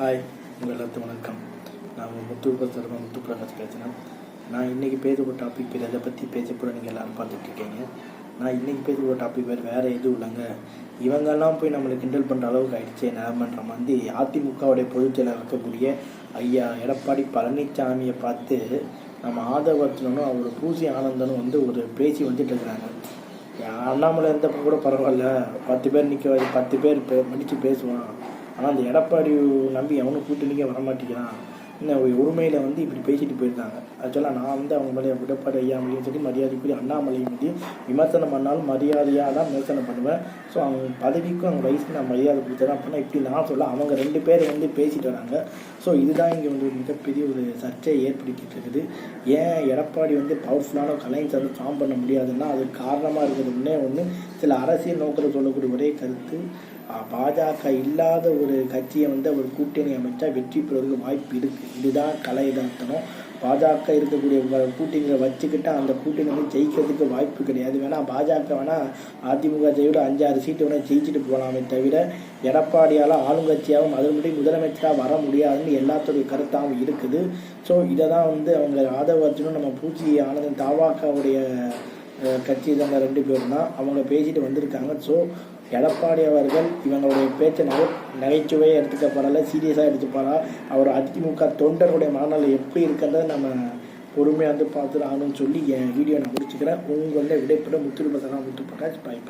Hi, உங்கள் எல்லாத்துக்கும் வணக்கம். நான் முத்து பிரகாஷ் பேசுகிறேன். நான் இன்றைக்கி பேசுகிற டாபிக் பேர் எதை பற்றி பேசக்கூட நீங்கள் எல்லோரும் பார்த்துட்ருக்கீங்க. நான் இன்றைக்கி பேசுகிற டாபிக் பேர் வேறு எதுவும் இல்லைங்க. இவங்கெல்லாம் போய் நம்மளை கிண்டல் பண்ணுற அளவுக்கு ஆகிடுச்சு நிலமன்ற மாதிரி அதிமுகவுடைய பொதுச்செயலாளர் இருக்கக்கூடிய ஐயா எடப்பாடி பழனிசாமியை பார்த்து நம்ம ஆதரவர்த்தனும் அவர் பூசி ஆனந்தனும் ஒரு பேசி வந்துட்டு இருக்கிறாங்க. அண்ணாமலை இருந்தப்போ கூட பரவாயில்ல, 10 பேர் நிற்க 10 பேர் மடித்து பேசுவான். ஆனால் அந்த எடப்பாடி நம்பி அவனும் கூட்டணிக்கே வரமாட்டேங்கிறான். இன்னும் உரிமையில் இப்படி பேசிட்டு போயிருந்தாங்க. ஆக்சுவலாக நான் அவங்க மேலே எடப்பாடி ஐயா மேலேயும் சரி மரியாதைக்குரிய அண்ணாமலையும் பற்றி விமர்சனம் பண்ணாலும் மரியாதையாக தான் விமர்சனம் பண்ணுவேன். ஸோ அவங்க பதவிக்கும் அவங்க வயசுக்கு நான் மரியாதை கொடுத்தேன் அப்படின்னா இப்படி நான் சொல்ல அவங்க 2 பேர் பேசிட்டு வராங்க. ஸோ இதுதான் இங்கே மிகப்பெரிய ஒரு சர்ச்சையை ஏற்படுத்திட்டு இருக்குது. ஏன் எடப்பாடி பவர்ஃபுல்லான கலைஞர் ஃபார்ம் பண்ண முடியாதுன்னா அதுக்கு காரணமாக இருக்கிறது சில அரசியல் நோக்கத்தை சொல்லக்கூடிய ஒரே கருத்து, பாஜக இல்லாத ஒரு கட்சியை ஒரு கூட்டணி அமைச்சா வெற்றி பெறுவதற்கு வாய்ப்பு இருக்குது. இதுதான் கலை யதார்த்தம். பாஜக இருக்கக்கூடிய கூட்டணிகளை வச்சுக்கிட்டு அந்த கூட்டணி ஜெயிக்கிறதுக்கு வாய்ப்பு கிடையாது. வேணால் பாஜக அதிமுக ஜெயோட 5-6 சீட்டு ஜெயிச்சுட்டு போகலாமே தவிர எடப்பாடியால் ஆளுங்கட்சியாகவும் அது மட்டும் முதலமைச்சராக வர முடியாதுன்னு எல்லாத்துடைய கருத்தாகவும் இருக்குது. ஸோ இதை தான் அவங்க ஆதரவர்த்தனும் நம்ம பூச்சி ஆனந்தன் தாவாக்காவுடைய கட்சி தாங்க 2 பேரும் தான் அவங்க பேசிட்டு வந்திருக்காங்க. ஸோ எடப்பாடி அவர்கள் இவங்களுடைய பேச்சை நகைச்சுவையை எடுத்துக்கப்படலை, சீரியஸாக எடுத்துப்பாரா, அவர் அதிமுக தொண்டர்களுடைய மனநிலை எப்படி இருக்கிறத நம்ம பொறுமையாக பார்த்துட்டு ஆகணும்னு சொல்லி என் வீடியோ நான் முடிச்சுக்கிறேன். உங்களில் விடைபெற முத்து பிரகாஷ். பாய்.